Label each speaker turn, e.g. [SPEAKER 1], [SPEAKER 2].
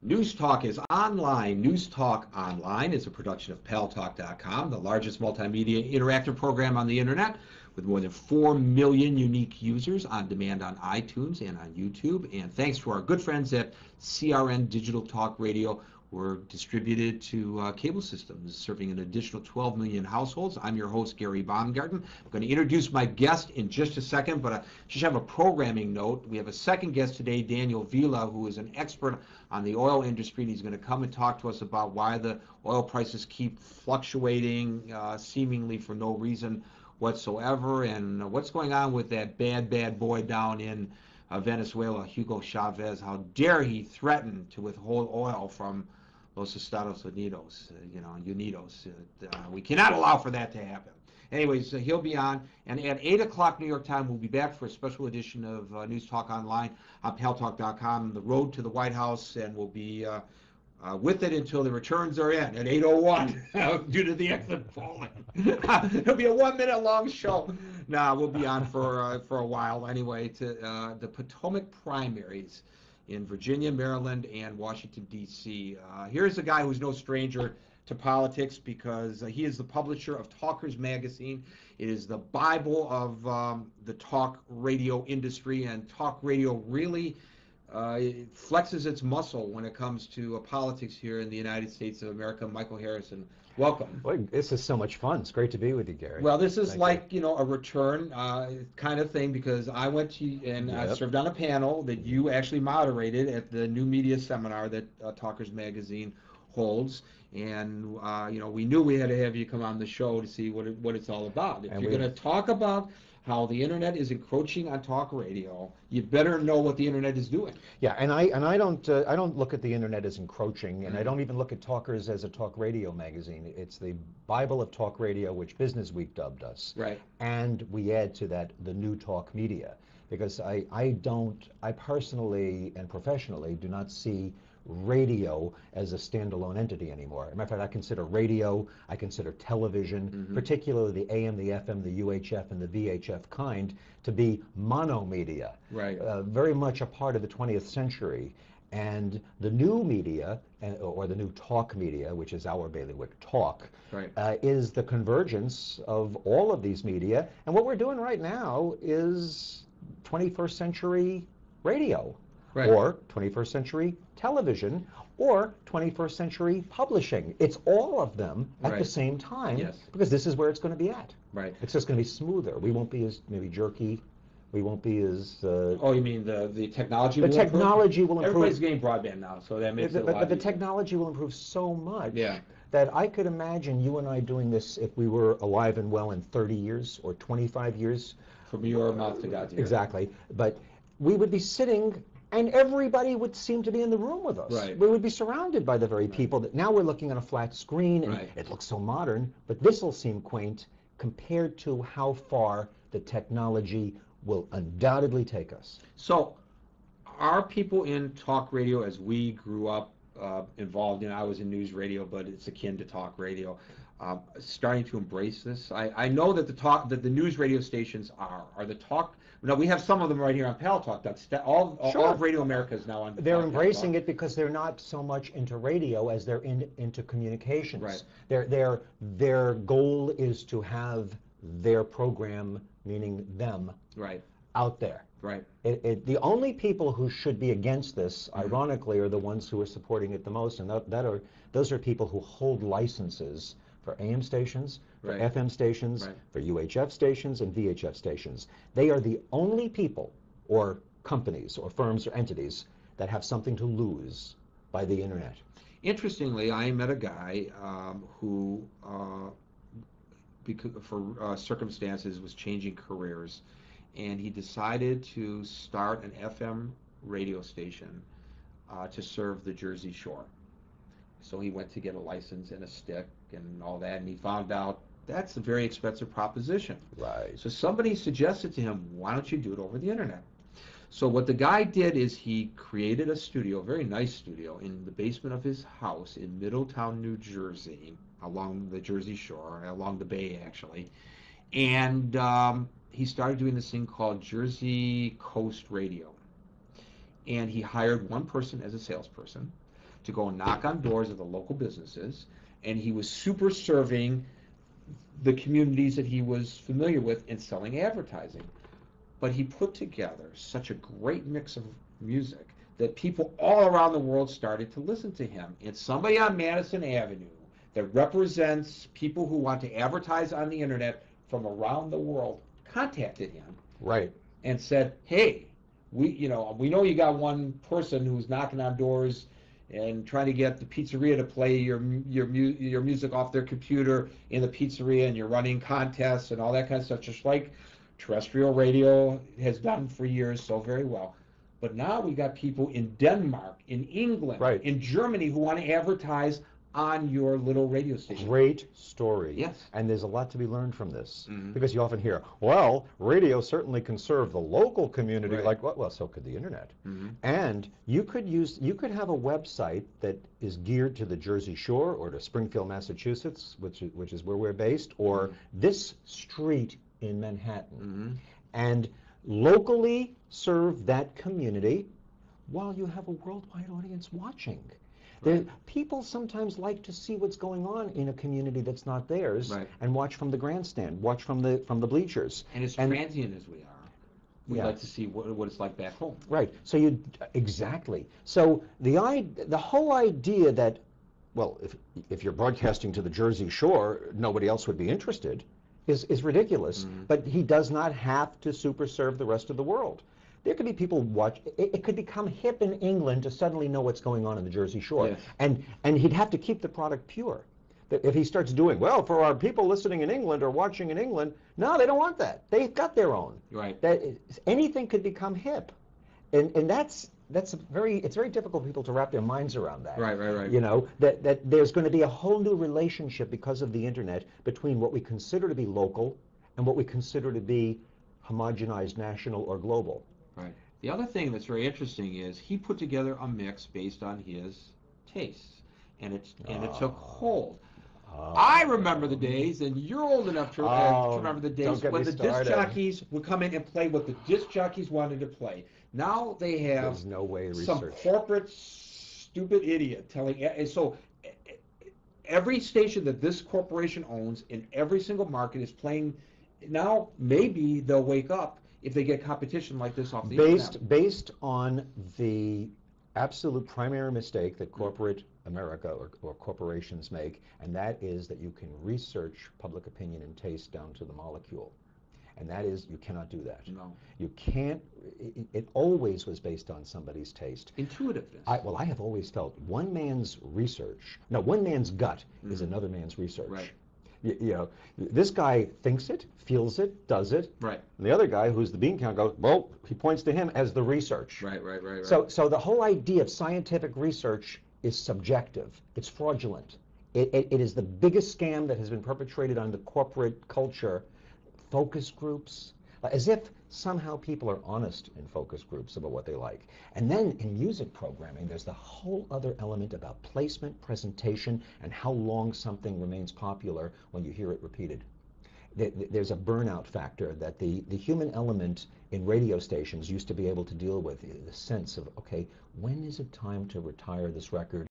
[SPEAKER 1] News Talk is online. News Talk Online is a production of Paltalk.com, the largest multimedia interactive program on the internet, with more than 4 million unique users on demand on iTunes and on YouTube. And thanks to our good friends at CRN Digital Talk Radio, we're distributed to cable systems, serving an additional 12 million households. I'm your host, Gary Baumgarten. I'm going to introduce my guest in just a second, but I just have a programming note. We have a second guest today, Daniel Vila, who is an expert on the oil industry, and he's going to come and talk to us about why the oil prices keep fluctuating seemingly for no reason whatsoever, and what's going on with that bad boy down in Venezuela, Hugo Chavez. How dare he threaten to withhold oil from Los Estados Unidos, Unidos. We cannot allow for that to happen. Anyways, he'll be on, and at 8 o'clock New York time, we'll be back for a special edition of News Talk Online on Paltalk.com, The Road to the White House, and we'll be with it until the returns are in at 8:01 due to the exit polling. It'll be a 1-minute long show. We'll be on for a while anyway, to the Potomac primaries in Virginia, Maryland, and Washington, D.C. Here's a guy who's no stranger to politics, because he is the publisher of Talkers Magazine. It is the Bible of the talk radio industry, and talk radio really it flexes its muscle when it comes to politics here in the United States of America. Michael Harrison, welcome.
[SPEAKER 2] Boy, this is so much fun. It's great to be with you, Gary.
[SPEAKER 1] Well, this is a return kind of thing, because I went to and I served on a panel that you actually moderated at the New Media Seminar that Talkers Magazine holds, and we knew we had to have you come on the show to see what it's all about. If you're going to talk about how the internet is encroaching on talk radio, you better know what the internet is doing.
[SPEAKER 2] Yeah, and I don't look at the internet as encroaching, and I don't even look at Talkers as a talk radio magazine. It's the Bible of talk radio, which Business Week dubbed us.
[SPEAKER 1] Right.
[SPEAKER 2] And we add to that the new talk media, because I personally and professionally do not see radio as a standalone entity anymore. As a matter of fact, I consider radio, I consider television, particularly the AM, the FM, the UHF, and the VHF kind, to be monomedia.
[SPEAKER 1] Right.
[SPEAKER 2] Very much a part of the 20th century. And the new media, or the new talk media, which is our bailiwick, talk,
[SPEAKER 1] right,
[SPEAKER 2] is the convergence of all of these media. And what we're doing right now is 21st century radio. Right. Or 21st century television, or 21st century publishing. It's all of them at the same time, because this is where it's going to be at. Right. It's just going to be smoother. We won't be as maybe jerky. We won't be as...
[SPEAKER 1] oh, you mean the technology
[SPEAKER 2] will improve? The technology will improve.
[SPEAKER 1] Everybody's getting broadband now, so that makes it a lot
[SPEAKER 2] But the
[SPEAKER 1] easier.
[SPEAKER 2] technology will improve so much that I could imagine you and I doing this if we were alive and well in 30 years or 25 years.
[SPEAKER 1] From your mouth to God's ear.
[SPEAKER 2] Exactly. But we would be sitting... and everybody would seem to be in the room with us.
[SPEAKER 1] Right.
[SPEAKER 2] We would be surrounded by the very people that now we're looking on a flat screen, and it looks so modern, but this will seem quaint compared to how far the technology will undoubtedly take us.
[SPEAKER 1] So are people in talk radio, as we grew up involved in, I was in news radio, but it's akin to talk radio, starting to embrace this? I know that the news radio stations are the talk. Now, we have some of them right here on Paltalk. All of Radio America is now on.
[SPEAKER 2] They're embracing it because they're not so much into radio as they're into communications. Right. Their goal is to have their program, meaning them, out there. Right. The only people who should be against this, ironically, are the ones who are supporting it the most, and those are people who hold licenses for AM stations, for FM stations, for UHF stations, and VHF stations. They are the only people, or companies, or firms, or entities that have something to lose by the internet.
[SPEAKER 1] Interestingly, I met a guy who, for circumstances, was changing careers, and he decided to start an FM radio station to serve the Jersey Shore. So he went to get a license and a stick and all that, and he found out that's a very expensive proposition.
[SPEAKER 2] Right.
[SPEAKER 1] So somebody suggested to him, why don't you do it over the internet? So what the guy did is he created a studio, a very nice studio, in the basement of his house in Middletown, New Jersey, along the Jersey Shore, along the bay actually, and he started doing this thing called Jersey Coast Radio. And he hired one person as a salesperson to go and knock on doors of the local businesses, and he was super serving the communities that he was familiar with in selling advertising. But he put together such a great mix of music that people all around the world started to listen to him. And somebody on Madison Avenue that represents people who want to advertise on the internet from around the world contacted him.
[SPEAKER 2] Right.
[SPEAKER 1] And said, hey, we know you got one person who's knocking on doors and trying to get the pizzeria to play your music off their computer in the pizzeria, and you're running contests and all that kind of stuff, just like terrestrial radio has done for years so very well. But now we got people in Denmark, in England,
[SPEAKER 2] right,
[SPEAKER 1] in Germany who want to advertise on your little radio station.
[SPEAKER 2] Great story.
[SPEAKER 1] Yes.
[SPEAKER 2] And there's a lot to be learned from this. Because you often hear, well, radio certainly can serve the local community, like, well, so could the internet. And you could have a website that is geared to the Jersey Shore or to Springfield, Massachusetts, which is where we're based, or this street in Manhattan, and locally serve that community while you have a worldwide audience watching. People sometimes like to see what's going on in a community that's not theirs, and watch from the grandstand, watch from the bleachers.
[SPEAKER 1] And as transient as we are, we'd like to see what it's like back home.
[SPEAKER 2] Right. So exactly. So the whole idea that, well, if you're broadcasting to the Jersey Shore, nobody else would be interested, is ridiculous. But he does not have to super serve the rest of the world. There could be people watch. It could become hip in England to suddenly know what's going on in the Jersey Shore, and he'd have to keep the product pure. If he starts doing, well, for our people listening in England or watching in England, no, they don't want that. They've got their own.
[SPEAKER 1] Right.
[SPEAKER 2] Anything could become hip, and it's very difficult for people to wrap their minds around that.
[SPEAKER 1] Right.
[SPEAKER 2] You know, that there's going to be a whole new relationship because of the internet between what we consider to be local and what we consider to be homogenized national or global.
[SPEAKER 1] Right. The other thing that's very interesting is he put together a mix based on his tastes, and it took hold. I remember the days, and you're old enough to remember the days when the disc jockeys would come in and play what the disc jockeys wanted to play. Now they have some corporate stupid idiot telling. So every station that this corporation owns in every single market is playing. Now maybe they'll wake up if they get competition like this off the internet.
[SPEAKER 2] Based on the absolute primary mistake that corporate America or corporations make, and that is that you can research public opinion and taste down to the molecule. And that is, you cannot do that.
[SPEAKER 1] No.
[SPEAKER 2] You can't, it always was based on somebody's taste.
[SPEAKER 1] Intuitiveness.
[SPEAKER 2] I have always felt one man's gut is another man's research.
[SPEAKER 1] Right.
[SPEAKER 2] You know, this guy thinks it, feels it, does it.
[SPEAKER 1] Right.
[SPEAKER 2] And the other guy, who's the bean count, goes, well, he points to him as the research.
[SPEAKER 1] Right.
[SPEAKER 2] So the whole idea of scientific research is subjective. It's fraudulent. It is the biggest scam that has been perpetrated on the corporate culture. Focus groups, as if somehow people are honest in focus groups about what they like. And then in music programming, there's the whole other element about placement, presentation, and how long something remains popular when you hear it repeated. There's a burnout factor that the human element in radio stations used to be able to deal with, the sense of, okay, when is it time to retire this record